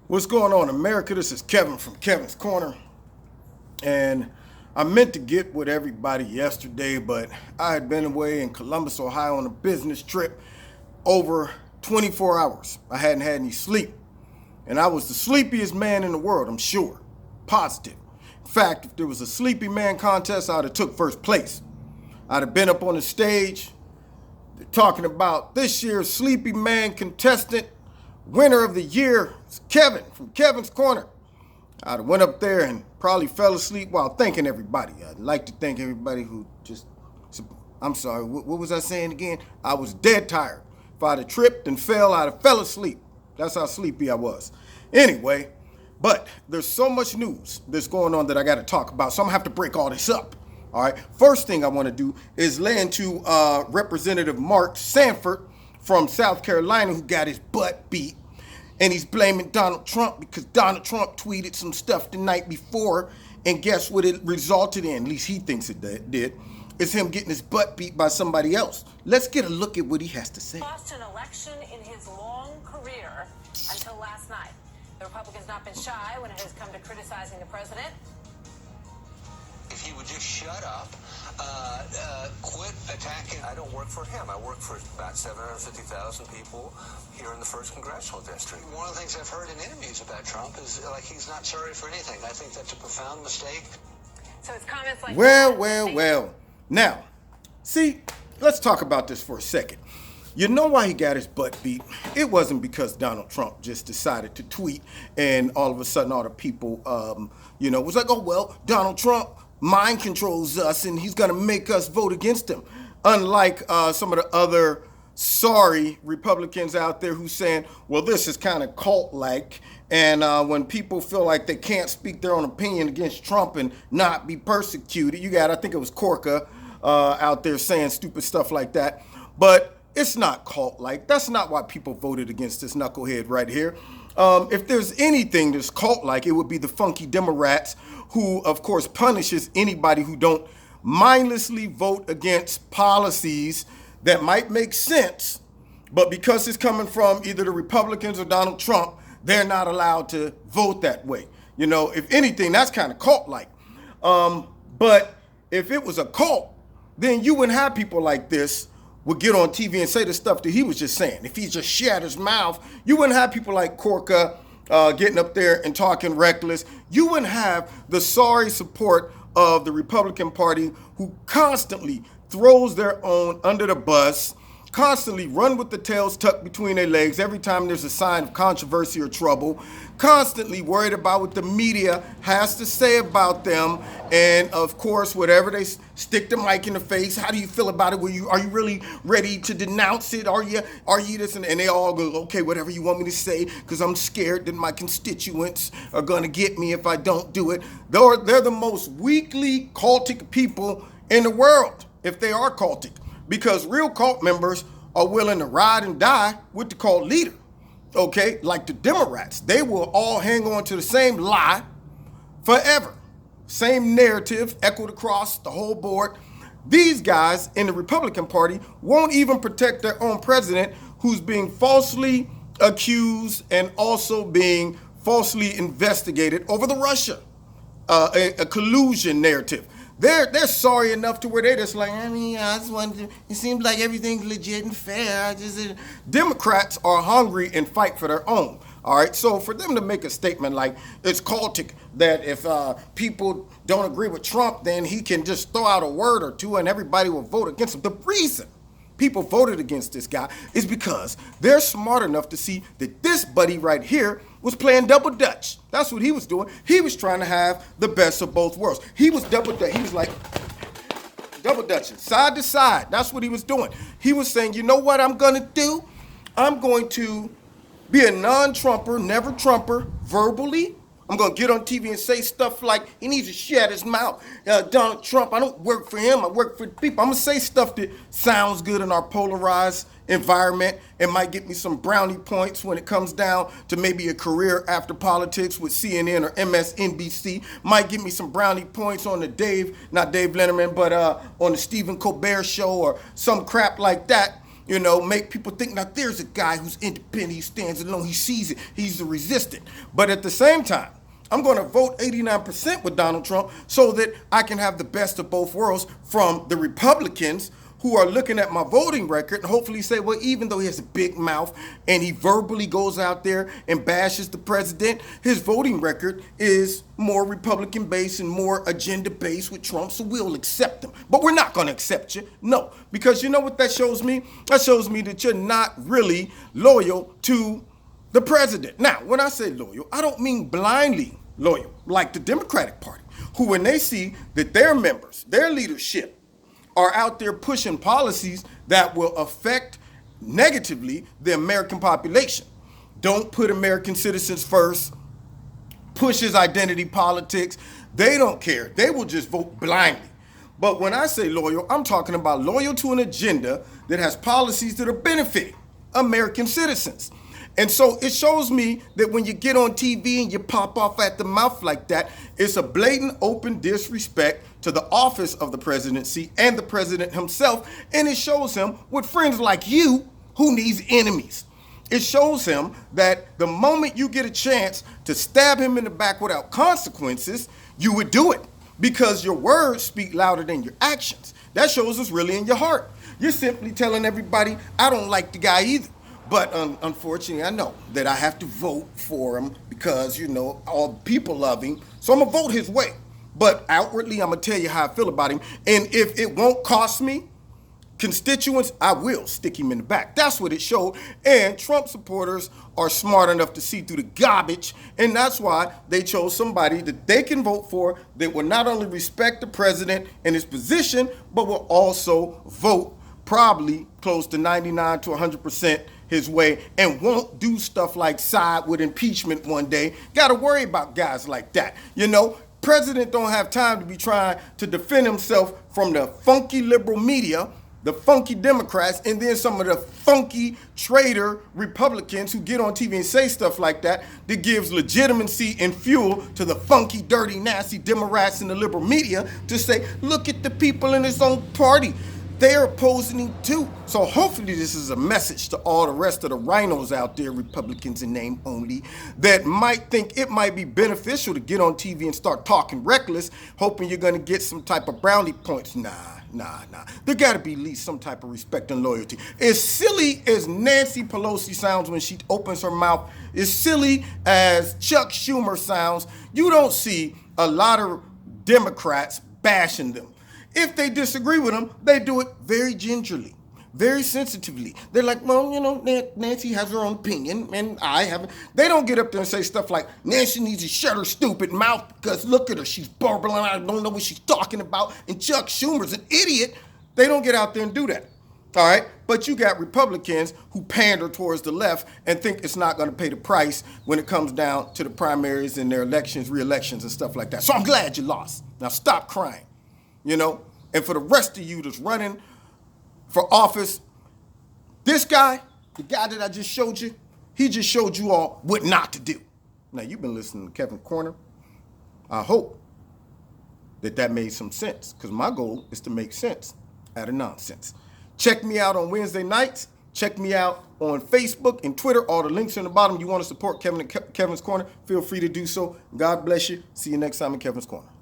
What's going on, America? This is Kevin from Kevin's Corner. And I meant to get with everybody yesterday, but I had been away in Columbus, Ohio on a business trip over 24 hours. I hadn't had any sleep. And I was the sleepiest man in the world, I'm sure. Positive. In fact, if there was a sleepy man contest, I'd have took first place. I'd have been up on the stage talking about this year's sleepy man contestant. Winner of the year is Kevin from Kevin's Corner. I went up there and probably fell asleep while thanking everybody. I'd like to thank everybody who just, I'm sorry, what was I saying again? I was dead tired. If I'd have tripped and fell, I'd have fell asleep. That's how sleepy I was. Anyway, but there's so much news that's going on that I got to talk about, so I'm going to have to break all this up. All right, first thing I want to do is lay into Representative Mark Sanford from South Carolina, who got his butt beat. And he's blaming Donald Trump because Donald Trump tweeted some stuff the night before. And guess what it resulted in? At least he thinks it did. It's him getting his butt beat by somebody else. Let's get a look at what he has to say. Lost an election in his long career until last night. The Republicans not been shy when it has come to criticizing the president. If he would just shut up, quit attacking. I don't work for him. I work for about 750,000 people here in the 1st Congressional District. One of the things I've heard in interviews about Trump is like he's not sorry for anything. I think that's a profound mistake. So it's comments like Well. Now, see, let's talk about this for a second. You know why he got his butt beat? It wasn't because Donald Trump just decided to tweet and all of a sudden all the people, was like, oh, well, Donald Trump mind controls us and he's going to make us vote against him. Unlike some of the other sorry Republicans out there who's saying, well, this is kind of cult-like. And when people feel like they can't speak their own opinion against Trump and not be persecuted, you got, I think it was Corka out there saying stupid stuff like that. But it's not cult-like. That's not why people voted against this knucklehead right here. If there's anything that's cult-like, it would be the funky Democrats who, of course, punishes anybody who don't mindlessly vote against policies that might make sense, but because it's coming from either the Republicans or Donald Trump, they're not allowed to vote that way. You know, if anything, that's kind of cult-like. But if it was a cult, then you wouldn't have people like this would get on TV and say the stuff that he was just saying. If he just shut his mouth, you wouldn't have people like Corka getting up there and talking reckless. You wouldn't have the sorry support of the Republican Party who constantly throws their own under the bus, constantly run with the tails tucked between their legs every time there's a sign of controversy or trouble, constantly worried about what the media has to say about them, and of course, whatever they stick the mic in the face, how do you feel about it? Are you really ready to denounce it? Are you this? And they all go, okay, whatever you want me to say, because I'm scared that my constituents are gonna get me if I don't do it. They're the most weakly cultic people in the world, if they are cultic, because real cult members are willing to ride and die with the cult leader, okay? Like the Democrats, they will all hang on to the same lie forever. Same narrative, echoed across the whole board. These guys in the Republican Party won't even protect their own president, who's being falsely accused and also being falsely investigated over the Russia, a collusion narrative. They're sorry enough to where they're just like, I just wanted to, it seems like everything's legit and fair. Democrats are hungry and fight for their own. All right, so for them to make a statement like it's cultic that if people don't agree with Trump, then he can just throw out a word or two and everybody will vote against him. The reason people voted against this guy is because they're smart enough to see that this buddy right here was playing double dutch. That's what he was doing. He was trying to have the best of both worlds. He was double dutch. He was like double dutching, side to side. That's what he was doing. He was saying, you know what I'm gonna do? I'm going to be a non-Trumper, never Trumper, verbally. I'm going to get on TV and say stuff like, he needs to shut his mouth. Donald Trump, I don't work for him, I work for the people. I'm going to say stuff that sounds good in our polarized environment and might get me some brownie points when it comes down to maybe a career after politics with CNN or MSNBC. Might get me some brownie points on the not Dave Letterman, but on the Stephen Colbert show or some crap like that. You know, make people think, now there's a guy who's independent, he stands alone, he sees it, he's resistant. But at the same time, I'm going to vote 89% with Donald Trump so that I can have the best of both worlds from the Republicans who are looking at my voting record and hopefully say, well, even though he has a big mouth and he verbally goes out there and bashes the president, his voting record is more Republican-based and more agenda-based with Trump, so we'll accept him. But we're not going to accept you. No, because you know what that shows me? That shows me that you're not really loyal to the president. Now, when I say loyal, I don't mean blindly loyal, like the Democratic Party, who when they see that their members, their leadership, are out there pushing policies that will affect negatively the American population. Don't put American citizens first, pushes identity politics. They don't care. They will just vote blindly. But when I say loyal, I'm talking about loyal to an agenda that has policies that are benefiting American citizens. And so it shows me that when you get on TV and you pop off at the mouth like that, it's a blatant, open disrespect to the office of the presidency and the president himself. And it shows him with friends like you who needs enemies. It shows him that the moment you get a chance to stab him in the back without consequences, you would do it because your words speak louder than your actions. That shows it's really in your heart. You're simply telling everybody, I don't like the guy either. But unfortunately, I know that I have to vote for him because, you know, all people love him. So I'm going to vote his way. But outwardly, I'm going to tell you how I feel about him. And if it won't cost me constituents, I will stick him in the back. That's what it showed. And Trump supporters are smart enough to see through the garbage. And that's why they chose somebody that they can vote for that will not only respect the president and his position, but will also vote probably close to 99 to 100% his way and won't do stuff like side with impeachment one day. Got to worry about guys like that. You know, president don't have time to be trying to defend himself from the funky liberal media, the funky Democrats, and then some of the funky traitor Republicans who get on TV and say stuff like that that gives legitimacy and fuel to the funky, dirty, nasty Democrats in the liberal media to say, look at the people in his own party. They're opposing him too. So hopefully this is a message to all the rest of the rhinos out there, Republicans in name only, that might think it might be beneficial to get on TV and start talking reckless, hoping you're going to get some type of brownie points. Nah. There got to be at least some type of respect and loyalty. As silly as Nancy Pelosi sounds when she opens her mouth, as silly as Chuck Schumer sounds, you don't see a lot of Democrats bashing them. If they disagree with them, they do it very gingerly, very sensitively. They're like, well, you know, Nancy has her own opinion, and I haven't. They don't get up there and say stuff like, Nancy needs to shut her stupid mouth because look at her, she's burbling, I don't know what she's talking about, and Chuck Schumer's an idiot. They don't get out there and do that, all right? But you got Republicans who pander towards the left and think it's not going to pay the price when it comes down to the primaries and their elections, re-elections, and stuff like that. So I'm glad you lost. Now stop crying. You know, and for the rest of you that's running for office, this guy, the guy that I just showed you, he just showed you all what not to do. Now, you've been listening to Kevin Corner. I hope that made some sense, because my goal is to make sense out of nonsense. Check me out on Wednesday nights. Check me out on Facebook and Twitter. All the links are in the bottom. You want to support Kevin and Kevin's Corner, feel free to do so. God bless you. See you next time in Kevin's Corner.